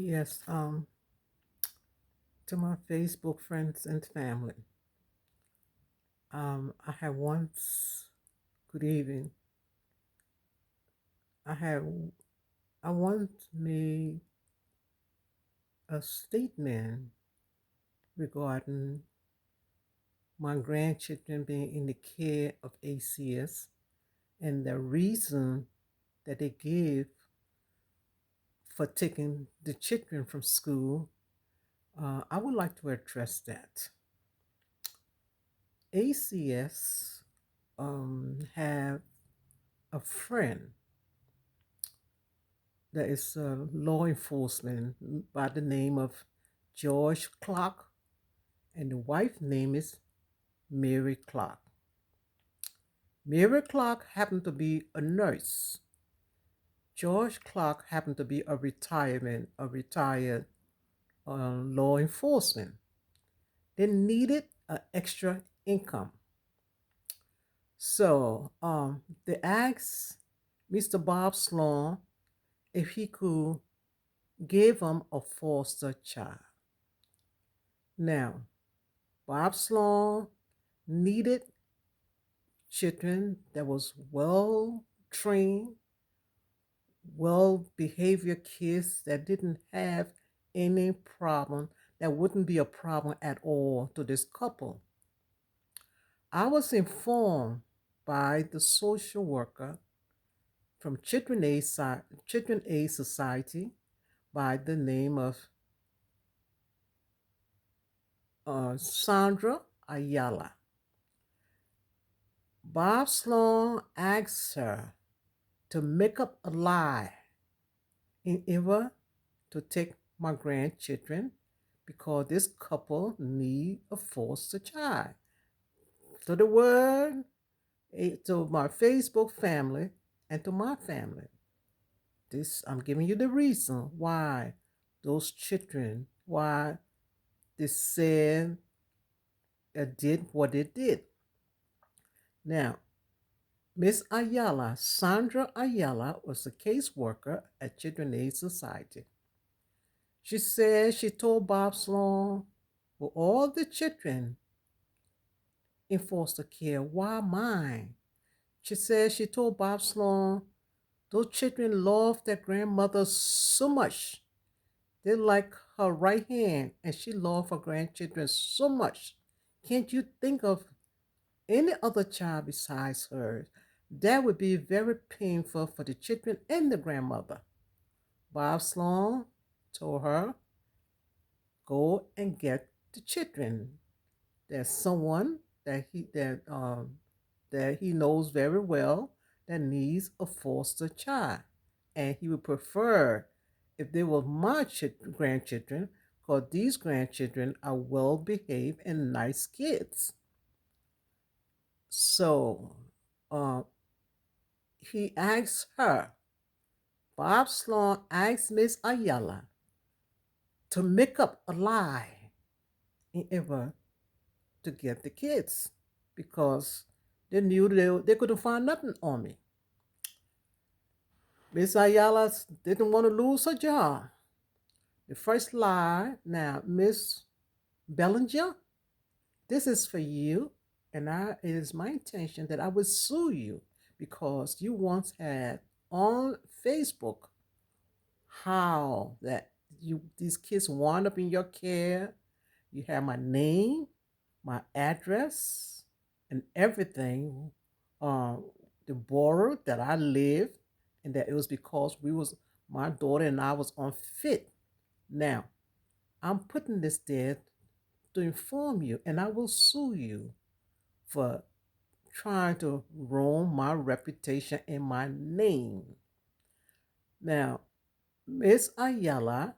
Yes, to my Facebook friends and family. I have once, good evening. I have, I once made a statement regarding my grandchildren being in the care of ACS and the reason that they give for taking the children from school. I would like to address that. ACS have a friend that is law enforcement by the name of George Clark, and the wife's name is Mary Clark. Mary Clark happened to be a nurse. George Clark happened to be a retired law enforcement. They needed an extra income. So they asked Mr. Bob Sloan if he could give them a foster child. Now, Bob Sloan needed children that was well trained, well behavior kids that didn't have any problem, that wouldn't be a problem at all to this couple. I was informed by the social worker from Children Aid Society by the name of Sandra Ayala. Bob Sloan asked her to make up a lie in order to take my grandchildren because this couple need a foster child. To the word, to my Facebook family and to my family. This I'm giving you the reason why those children, why they said did what they did. Now, Miss Ayala, Sandra Ayala, was a caseworker at Children Aid Society. She said she told Bob Sloan, well, all the children in foster care, why mine? She said she told Bob Sloan, those children love their grandmother so much. They're like her right hand, and she loved her grandchildren so much. Can't you think of any other child besides hers? That would be very painful for the children and the grandmother. Bob Sloan told her, go and get the children. There's someone that he knows very well that needs a foster child, and he would prefer if they were my grandchildren, because these grandchildren are well behaved and nice kids. So uh, he asked her. Bob Sloan asked Miss Ayala to make up a lie in order to get the kids because they knew they couldn't find nothing on me. Miss Ayala didn't want to lose her job. The first lie, now, Miss Bellinger, this is for you, and it is my intention that I would sue you because you once had on Facebook how that these kids wound up in your care. You have my name, my address, and everything. Uh, the borough that I lived, and that it was because my daughter and I was unfit. Now, I'm putting this there to inform you, and I will sue you for trying to ruin my reputation and my name. Now, Miss Ayala,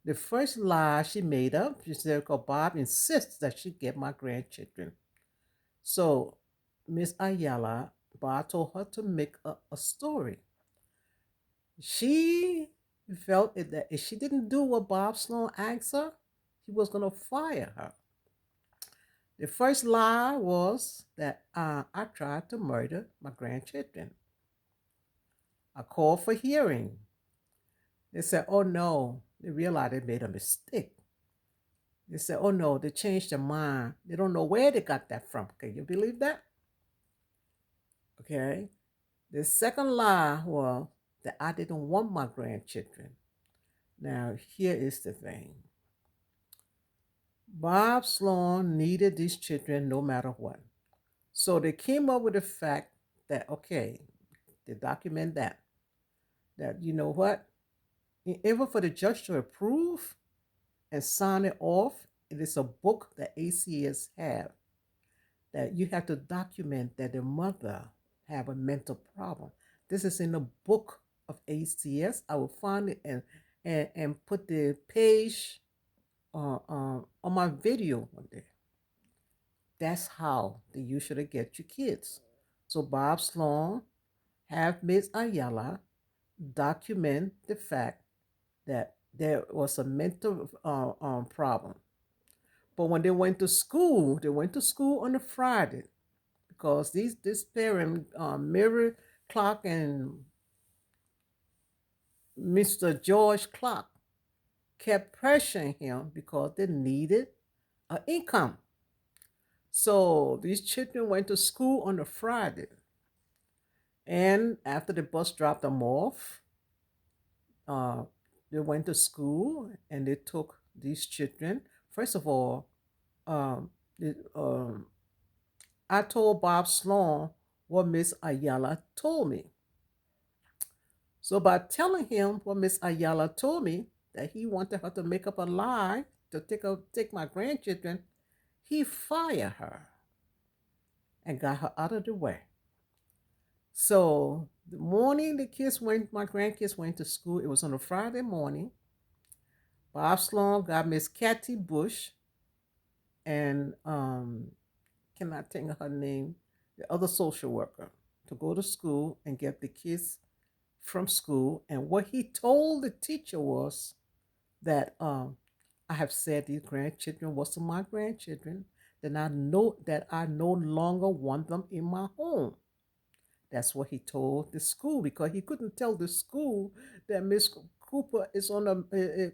the first lie she made up, she said, because Bob insists that she get my grandchildren. So, Miss Ayala, Bob told her to make a story. She felt that if she didn't do what Bob Sloan asked her, he was going to fire her. The first lie was that I tried to murder my grandchildren. I called for hearing. They said, oh no, they realized they made a mistake. They said, oh no, they changed their mind. They don't know where they got that from. Can you believe that? Okay. The second lie was that I didn't want my grandchildren. Now, here is the thing. Bob Sloan needed these children no matter what. So they came up with the fact that, okay, they document that you know what? In order for the judge to approve and sign it off, it is a book that ACS have that you have to document that the mother have a mental problem. This is in the book of ACS. I will find it and put the page on my video one day. That's how they usually get your kids. So Bob Sloan have Miss Ayala document the fact that there was a mental problem. But when they went to school, they went to school on a Friday because this parent, Mary Clark and Mr. George Clark, kept pressuring him because they needed an income. So these children went to school on a Friday. And after the bus dropped them off, uh, they went to school and they took these children. First of all, um, the, I told Bob Sloan what Miss Ayala told me. So by telling him what Miss Ayala told me, that he wanted her to make up a lie to take my grandchildren, he fired her and got her out of the way. So the morning my grandkids went to school, it was on a Friday morning. Bob Sloan got Miss Kathy Bush and cannot think of her name, the other social worker, to go to school and get the kids from school. And what he told the teacher was that I have said these grandchildren wasn't my grandchildren, then I know that I no longer want them in my home. That's what he told the school because he couldn't tell the school that Miss Cooper is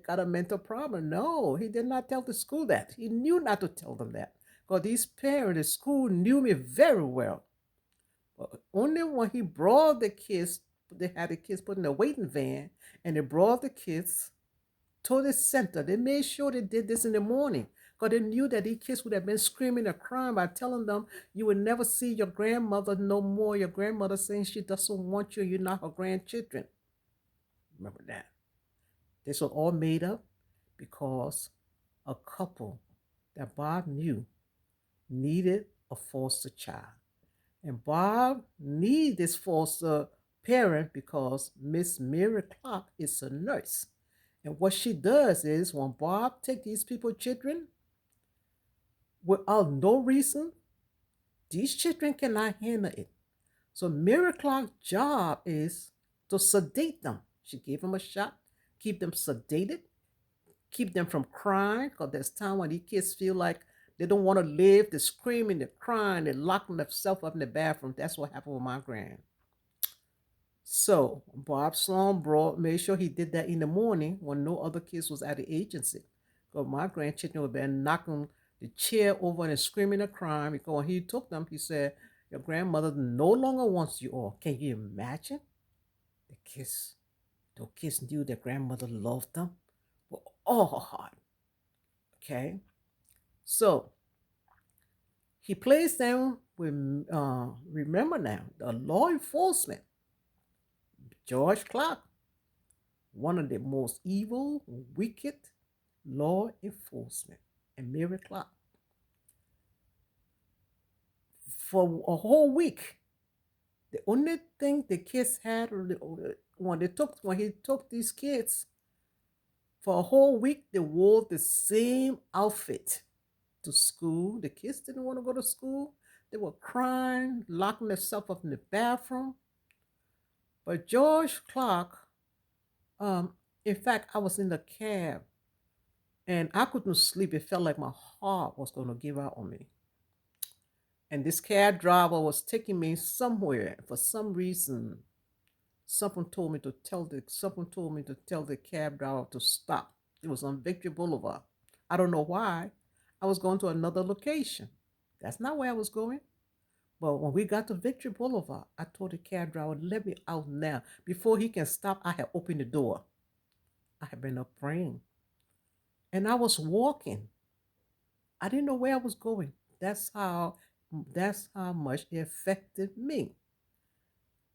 got a mental problem. No, he did not tell the school that. He knew not to tell them that because these parents, the school knew me very well. But only when he brought the kids, they had the kids put in a waiting van, and they brought the kids to the center. They made sure they did this in the morning because they knew that these kids would have been screaming and crying by telling them you would never see your grandmother no more. Your grandmother saying she doesn't want you, you're not her grandchildren. Remember that. This was all made up because a couple that Bob knew needed a foster child. And Bob needed this foster parent because Miss Mary Clark is a nurse. And what she does is when Bob take these people children, without no reason, these children cannot handle it. So Mary Clark's job is to sedate them. She gave them a shot, keep them sedated, keep them from crying, because there's time when these kids feel like they don't want to live, they're screaming, they're crying, they're locking themselves up in the bathroom. That's what happened with my grand. So Bob Sloan made sure he did that in the morning when no other kids was at the agency. Because my grandchildren would have been knocking the chair over and screaming and crying because when he took them, he said, your grandmother no longer wants you all. Can you imagine? The kids, the kids knew their grandmother loved them with all her heart. Okay? So he placed them with, remember now, the law enforcement, George Clark, one of the most evil, wicked law enforcement, and Mary Clark. For a whole week, the only thing the kids had when he took these kids, for a whole week they wore the same outfit to school. The kids didn't want to go to school. They were crying, locking themselves up in the bathroom. But George Clark, in fact, I was in the cab and I couldn't sleep. It felt like my heart was going to give out on me. And this cab driver was taking me somewhere for some reason. someone told me to tell the cab driver to stop. It was on Victory Boulevard. I don't know why. I was going to another location. That's not where I was going. But when we got to Victory Boulevard, I told the cab driver, let me out now. Before he can stop, I had opened the door. I had been up praying. And I was walking. I didn't know where I was going. That's how much it affected me.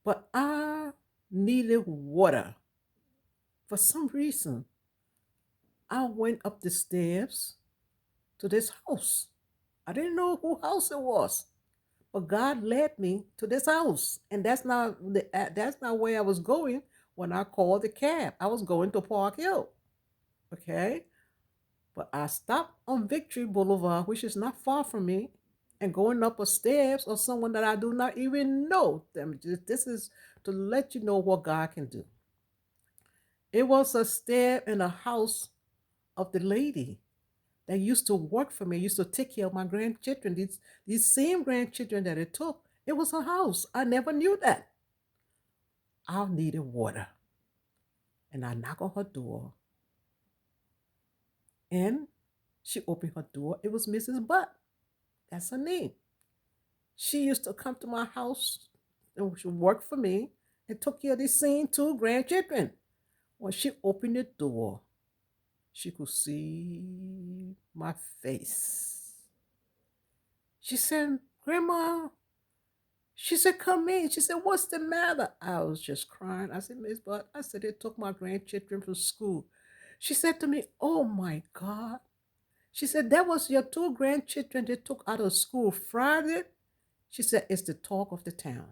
But I needed water. For some reason, I went up the stairs to this house. I didn't know whose house it was, but God led me to this house, and that's not where I was going when I called the cab. I was going to Park Hill, okay? But I stopped on Victory Boulevard, which is not far from me, and going up a stairs or someone that I do not even know. This is to let you know what God can do. It was a stair in a house of the lady that used to work for me, used to take care of my grandchildren. These same grandchildren that it took, it was her house. I never knew that. I needed water. And I knocked on her door. And she opened her door. It was Mrs. Butt. That's her name. She used to come to my house and she worked for me and took care of these same two grandchildren. When she opened the door, she could see my face. She said, Grandma, she said, come in. She said, what's the matter? I was just crying. I said, Miss Butt, I said, they took my grandchildren from school. She said to me, oh my God. She said, that was your two grandchildren they took out of school Friday. She said, it's the talk of the town.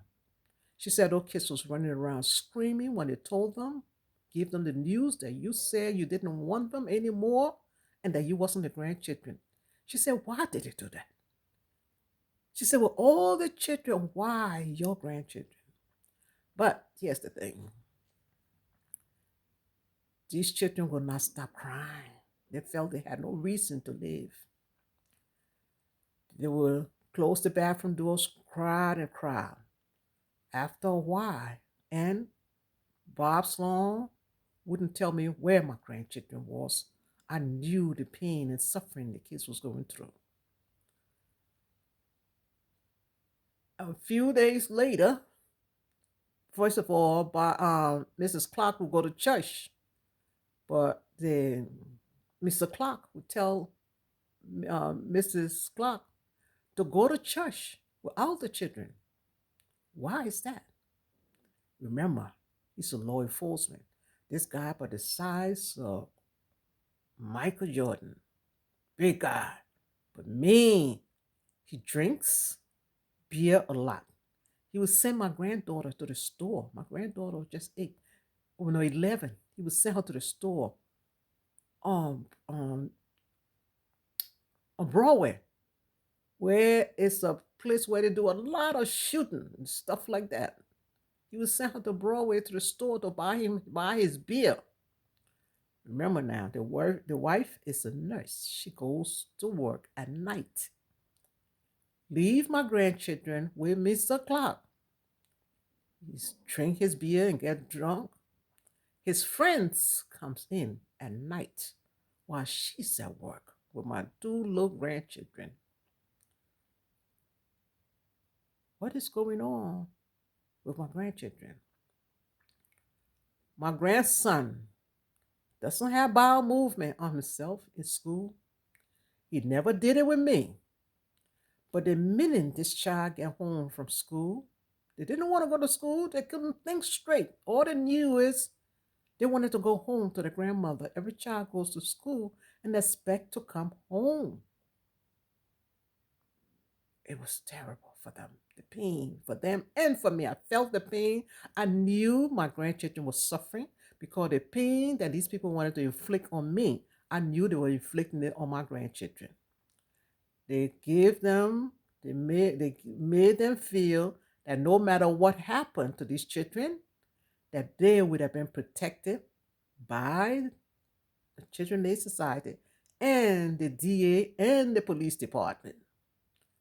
She said, those kids was running around screaming when they told them, give them the news that you said you didn't want them anymore and that you wasn't the grandchildren. She said, why did they do that? She said, well, all the children, why your grandchildren? But here's the thing. These children will not stop crying. They felt they had no reason to live. They would close the bathroom doors, cried and cried. After a while, and Bob Sloan wouldn't tell me where my grandchildren was. I knew the pain and suffering the kids was going through. A few days later, first of all, Mrs. Clark would go to church, but then Mr. Clark would tell Mrs. Clark to go to church without the children. Why is that? Remember, he's a law enforcement. This guy, by the size of Michael Jordan, big guy, but mean. He drinks beer a lot. He would send my granddaughter to the store. My granddaughter was just 8, oh no, 11. He would send her to the store on, on, on Broadway, where it's a place where they do a lot of shooting and stuff like that. He would send her to Broadway to the store to buy his beer. Remember now, the wife is a nurse. She goes to work at night. Leave my grandchildren with Mr. Clark. He's drink his beer and get drunk. His friends comes in at night while she's at work with my two little grandchildren. What is going on with my grandchildren? My grandson doesn't have bowel movement on himself in school. He never did it with me. But the minute this child get home from school, they didn't want to go to school. They couldn't think straight. All they knew is they wanted to go home to their grandmother. Every child goes to school and expect to come home. It was terrible for them, the pain for them and for me. I felt the pain. I knew my grandchildren were suffering because the pain that these people wanted to inflict on me, I knew they were inflicting it on my grandchildren. They made them feel that no matter what happened to these children, that they would have been protected by the Children's Aid Society and the DA and the police department.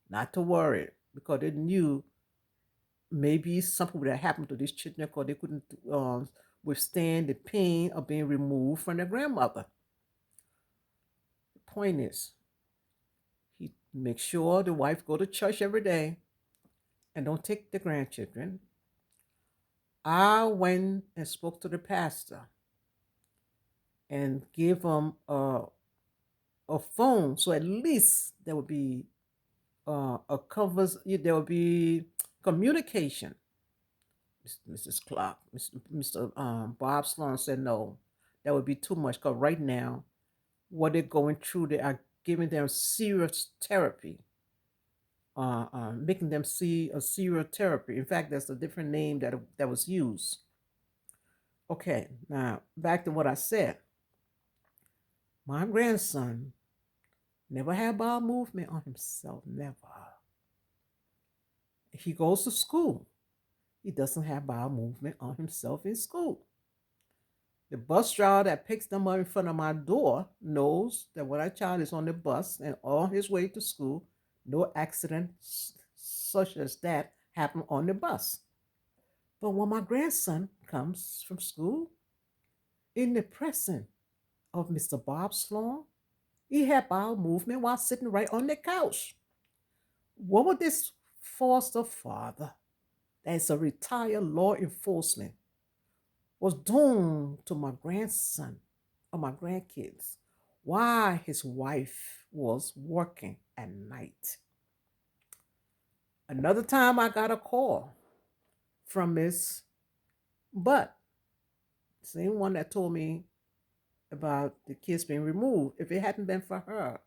Not to worry, because they knew maybe something would have happened to these children because they couldn't withstand the pain of being removed from their grandmother. The point is, he makes sure the wife go to church every day and don't take the grandchildren. I went and spoke to the pastor and gave him a phone, so at least there would be a covers. There would be communication. Mrs. Clark, Mr. Bob Sloan said no, that would be too much. Because right now, what they're going through, they are giving them serious therapy, making them see a serious therapy. In fact, that's a different name that was used. Okay, now back to what I said. My grandson never had bowel movement on himself, never. He goes to school. He doesn't have bowel movement on himself in school. The bus driver that picks them up in front of my door knows that when our child is on the bus and on his way to school, no accidents such as that happen on the bus. But when my grandson comes from school, in the presence of Mr. Bob Sloan, he had bowel movement while sitting right on the couch. What would this foster father, that's a retired law enforcement, was doing to my grandson or my grandkids while his wife was working at night? Another time I got a call from Miss Butt, same one that told me about the kids being removed. If it hadn't been for her,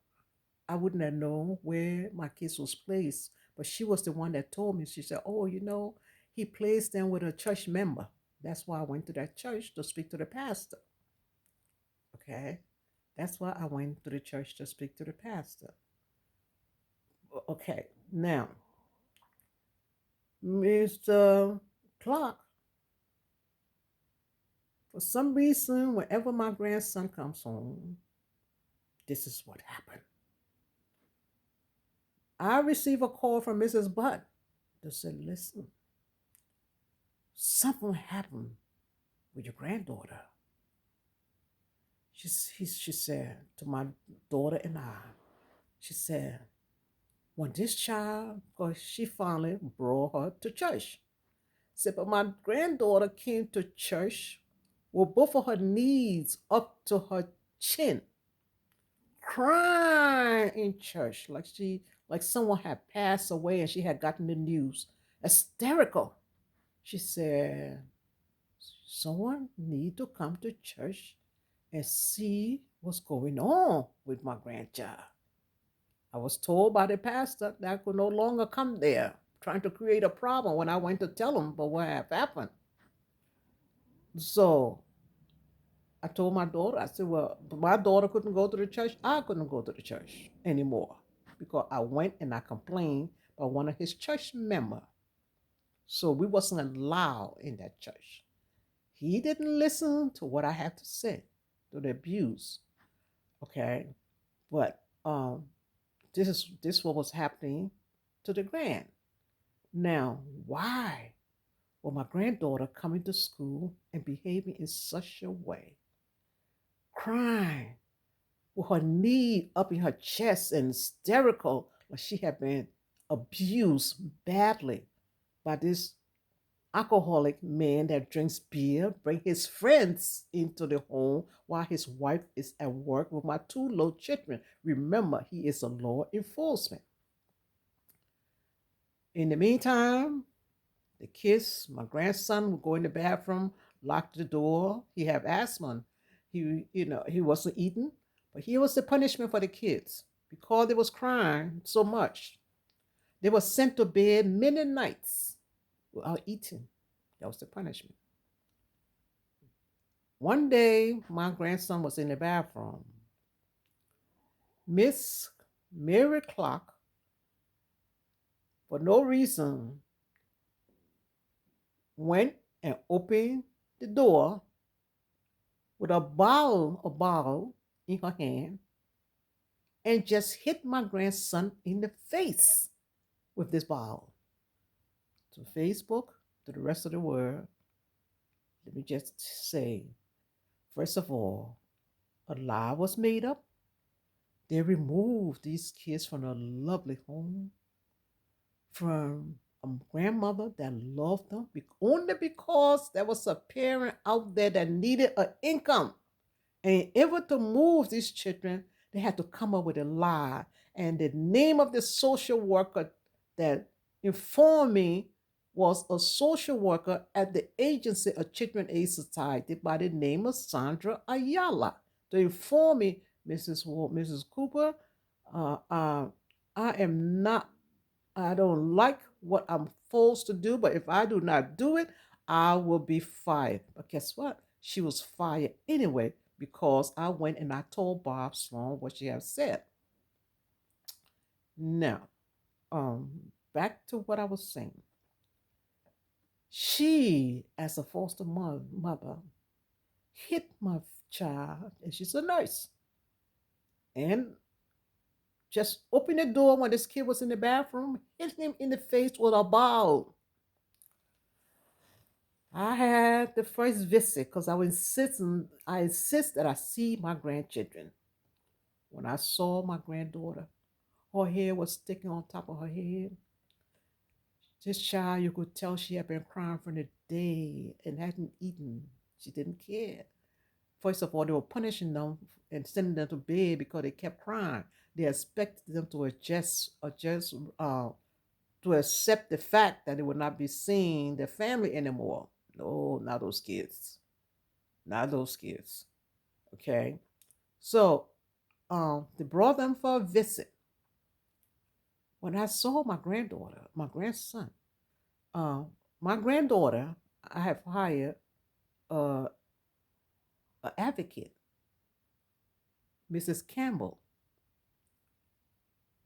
I wouldn't have known where my kids was placed. But she was the one that told me. She said, "Oh, he placed them with a church member." That's why I went to that church to speak to the pastor. Okay, that's why I went to the church to speak to the pastor. Okay, now, Mr. Clark, for some reason, whenever my grandson comes home, this is what happened. I receive a call from Mrs. Butt that said, "Listen, something happened with your granddaughter." She said to my daughter and I, she said, "When this child, because she finally brought her to church." Said, "But my granddaughter came to church with both of her knees up to her chin, crying in church like someone had passed away and she had gotten the news. Hysterical." She said, "Someone need to come to church and see what's going on with my grandchild." I was told by the pastor that I could no longer come there, trying to create a problem when I went to tell him about what had happened. So I told my daughter, I said, "Well, my daughter couldn't go to the church. I couldn't go to the church anymore because I went and I complained by one of his church members. So we wasn't allowed in that church. He didn't listen to what I had to say, to the abuse. Okay, but this what was happening to the grand. Now, why was my granddaughter coming to school and behaving in such a way, crying with her knee up in her chest and hysterical, like she had been abused badly by this alcoholic man that drinks beer, bring his friends into the home while his wife is at work with my two little children? Remember, he is a law enforcement. In the meantime, the kids, my grandson would go in the bathroom, lock the door. He have asthma. He wasn't eating, but here was the punishment for the kids because they was crying so much. They were sent to bed many nights without eating. That was the punishment. One day, my grandson was in the bathroom. Miss Mary Clark, for no reason, went and opened the door with a bottle in her hand, and just hit my grandson in the face with this bottle. to Facebook, to the rest of the world, let me just say, first of all, a lie was made up. They removed these kids from a lovely home, from a grandmother that loved them only because there was a parent out there that needed an income. And in order to move these children, they had to come up with a lie. And the name of the social worker that informed me was a social worker at the Agency of Children Aid Society by the name of Sandra Ayala. To inform me, Mrs. Cooper, uh, uh, I am not, I don't like what I'm forced to do, but if I do not do it, I will be fired. But guess what? She was fired anyway because I went and I told Bob Sloan what she had said. Now, back to what I was saying. She, as a foster mother, hit my child, and she's a nurse, and just opened the door when this kid was in the bathroom, hit him in the face with a ball. I had the first visit because I insist that I see my grandchildren. When I saw my granddaughter, her hair was sticking on top of her head. This child, you could tell she had been crying from the day and hadn't eaten. She didn't care. First of all, they were punishing them and sending them to bed because they kept crying. They expected them to to accept the fact that they would not be seeing their family anymore. No, not those kids. Not those kids. Okay. So they brought them for a visit. When I saw my granddaughter, my grandson, uh, my granddaughter, I have hired uh, an advocate, Mrs. Campbell.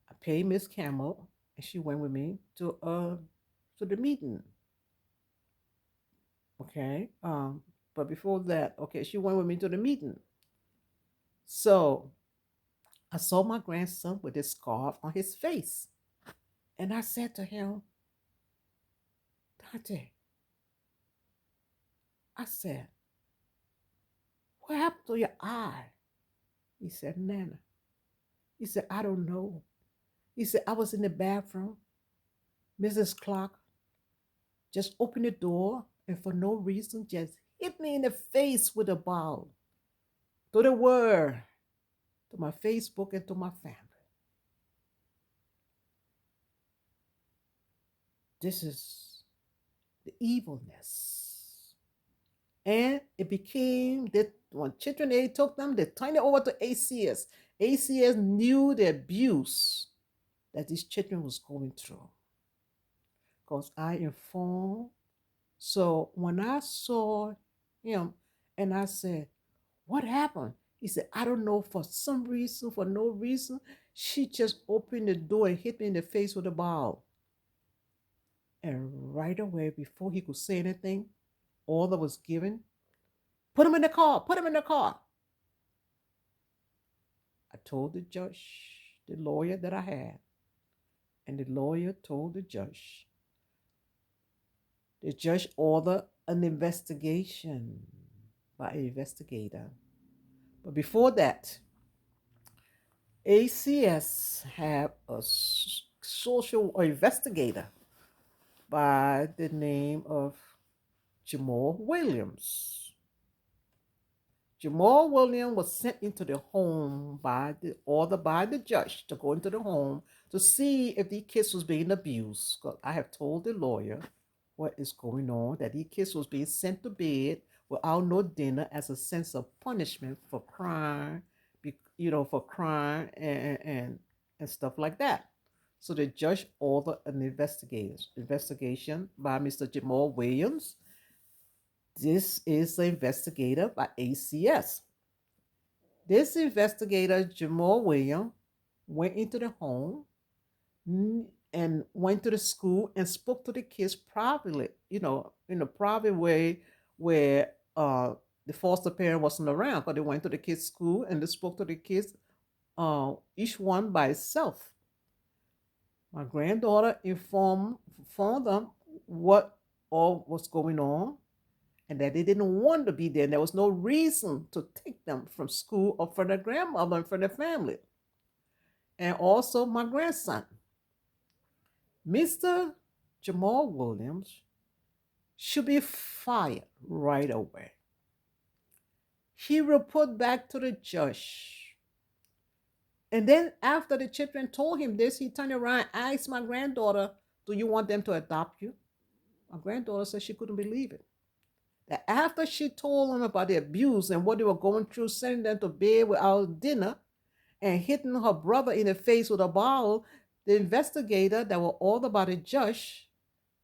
I paid Miss Campbell, and she went with me to the meeting. Okay. But before that, okay, she went with me to the meeting. So I saw my grandson with this scarf on his face. And I said to him, Dante, I said, what happened to your eye? He said, Nana. He said, I don't know. He said, I was in the bathroom. Mrs. Clark just opened the door and for no reason just hit me in the face with a ball. To the world, to my Facebook, and to my family. This is the evilness. And it became that when Children Aid took them, they turned it over to ACS. ACS knew the abuse that these children was going through because I informed. So when I saw him and I said, what happened? He said, I don't know, for some reason, for no reason, she just opened the door and hit me in the face with a ball. And right away, before he could say anything, order was given. Put him in the car, put him in the car. I told the judge, the lawyer that I had, and the lawyer told the judge. The judge ordered an investigation by an investigator. But before that, ACS had a social investigator by the name of Jamal Williams. Jamal Williams was sent into the home by the order by the judge to go into the home to see if the kids was being abused. Because I have told the lawyer what is going on, that the kids was being sent to bed without no dinner as a sense of punishment for crime, for crime and stuff like that. So the judge ordered an investigation by Mr. Jamal Williams. This is the investigator by ACS. This investigator, Jamal Williams, went into the home and went to the school and spoke to the kids privately, in a private way where the foster parent wasn't around, but they went to the kids' school and they spoke to the kids, each one by itself. My granddaughter informed them what all was going on and that they didn't want to be there. And there was no reason to take them from school or from their grandmother and from their family. And also my grandson, Mr. Jamal Williams, should be fired right away. He report back to the judge. And then after the children told him this, he turned around and asked my granddaughter, do you want them to adopt you? My granddaughter said she couldn't believe it. That after she told them about the abuse and what they were going through, sending them to bed without dinner and hitting her brother in the face with a bottle, the investigator that were all about the judge,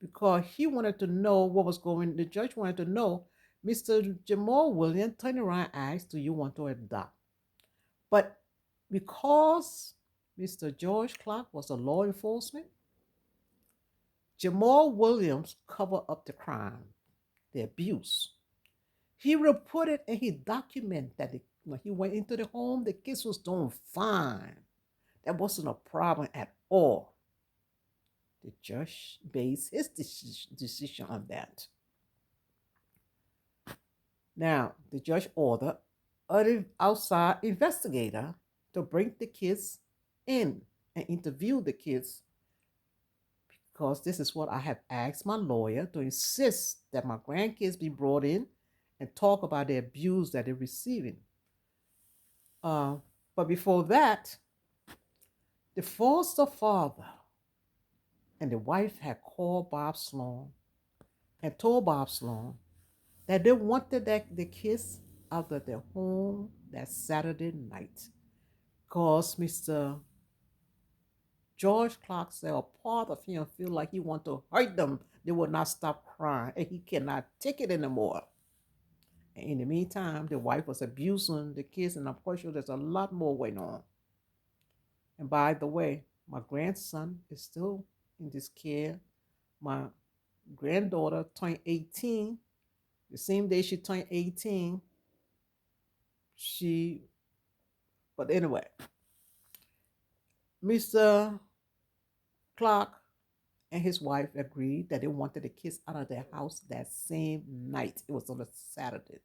because he wanted to know what was going, the judge wanted to know, Mr. Jamal Williams turned around and asked, do you want to adopt? But because Mr. George Clark was a law enforcement, Jamal Williams covered up the crime, the abuse. He reported and he documented that when he went into the home, the kids was doing fine. That wasn't a problem at all. The judge based his decision on that. Now, the judge ordered an outside investigator to bring the kids in and interview the kids, because this is what I have asked my lawyer to insist that my grandkids be brought in and talk about the abuse that they're receiving. But before that, the foster father and the wife had called Bob Sloan and told Bob Sloan that they wanted the kids out of their home that Saturday night because Mr. George Clark said a part of him feel like he want to hurt them. They will not stop crying and he cannot take it anymore. And in the meantime, the wife was abusing the kids, and I'm quite sure there's a lot more going on. And by the way, my grandson is still in this care. My granddaughter turned 18. The same day she turned 18, but anyway, Mr. Clark and his wife agreed that they wanted the kids out of their house that same night. It was on a Saturday.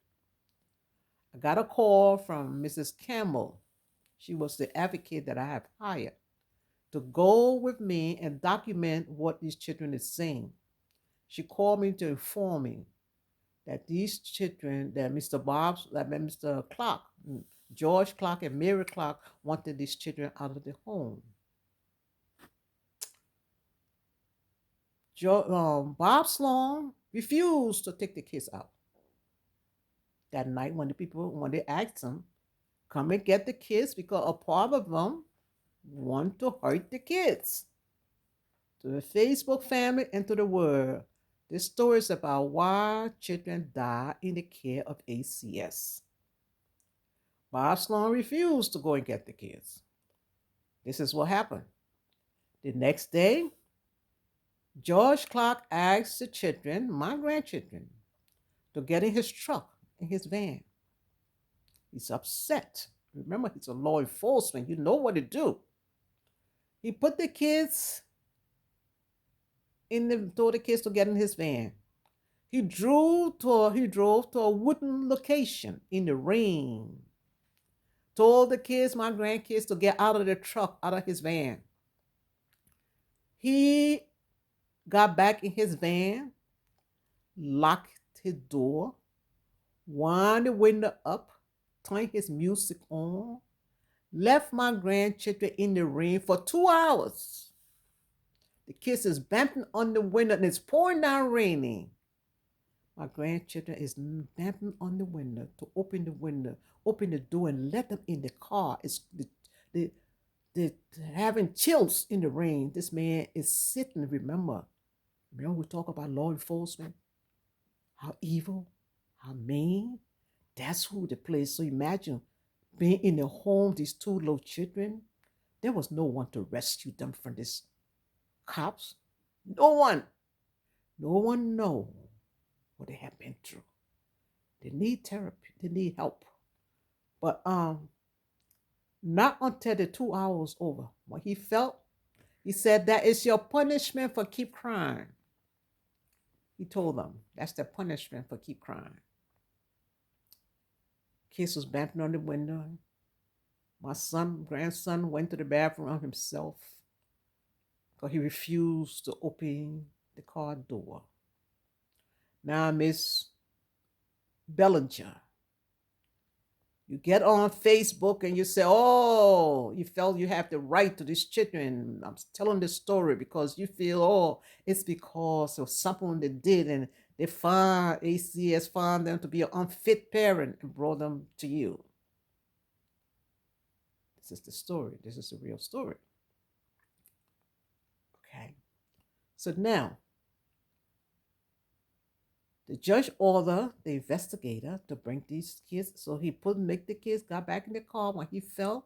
I got a call from Mrs. Campbell. She was the advocate that I have hired to go with me and document what these children is saying. She called me to inform me that these children, that Mr. Clark, George Clark and Mary Clark wanted these children out of the home. Bob Sloan refused to take the kids out. That night when they asked him, come and get the kids, because a part of them want to hurt the kids. To the Facebook family and to the world, this story is about why children die in the care of ACS. Bob Sloan refused to go and get the kids. This is what happened. The next day, George Clark asked the children, my grandchildren, to get in his truck, in his van. He's upset. Remember, he's a law enforcement. You know what to do. He put the kids told the kids to get in his van. He drove to a wooden location in the rain. Told the kids, my grandkids, to get out of the truck, out of his van. He got back in his van, locked his door, wound the window up, turned his music on, left my grandchildren in the rain for 2 hours. The kids is banging on the window and it's pouring down raining. My grandchildren is banging on the window to open the door and let them in the car. It's the having chills in the rain. This man is sitting, remember we talk about law enforcement, how evil, how mean. That's who the place. So imagine being in the home, these two little children. There was no one to rescue them from these cops. No one. No one know what they have been through. They need therapy. They need help. But not until the 2 hours over. When he felt, he said, that is your punishment for keep crying. He told them that's their punishment for keep crying. Kids was banging on the window. My grandson, went to the bathroom himself because he refused to open the car door. Now, Miss Bellinger, you get on Facebook and you say, oh, you felt you have the right to these children. I'm telling this story because you feel, oh, it's because of something they did and they found, ACS found them to be an unfit parent and brought them to you. This is the story. This is the real story. Okay. So now, the judge ordered the investigator to bring these kids. So he make the kids, got back in the car. When he felt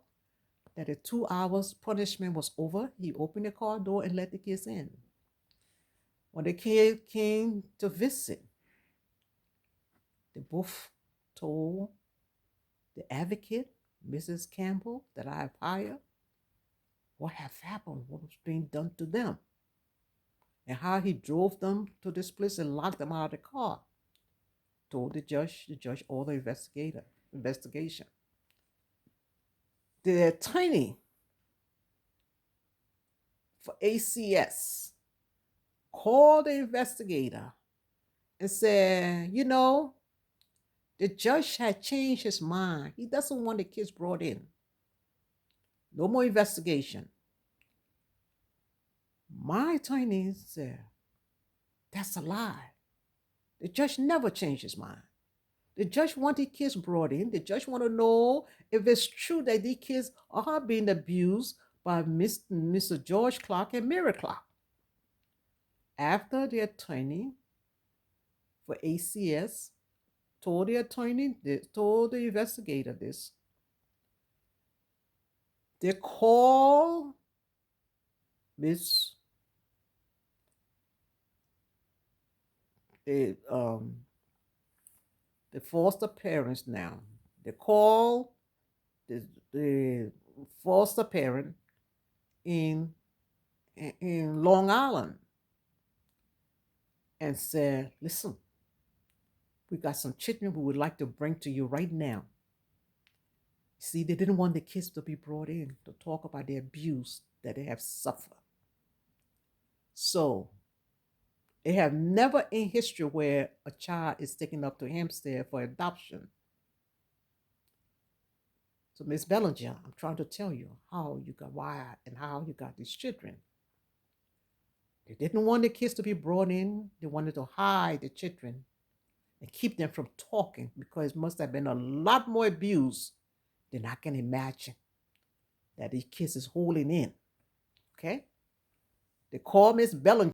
that the 2 hours punishment was over, he opened the car door and let the kids in. When the kid came to visit, they both told the advocate, Mrs. Campbell, that I have hired, what have happened, what was being done to them, and how he drove them to this place and locked them out of the car. Told the judge ordered investigation. The attorney for ACS called the investigator and said, you know, the judge had changed his mind. He doesn't want the kids brought in. No more investigation. My attorney said, that's a lie. The judge never changed his mind. The judge wanted kids brought in. The judge want to know if it's true that these kids are being abused by Mr. George Clark and Mary Clark. After the attorney for ACS told the investigator this, they called the foster parents now. They call the foster parent in Long Island and said, listen, we got some children we would like to bring to you right now. See, they didn't want the kids to be brought in to talk about the abuse that they have suffered. So, they have never in history where a child is taken up to Hampstead for adoption. So, Miss Bellinger, I'm trying to tell you how you got wired and how you got these children. They didn't want the kids to be brought in. They wanted to hide the children and keep them from talking because it must have been a lot more abuse than I can imagine that these kids is holding in. Okay? They called Miss Bellinger.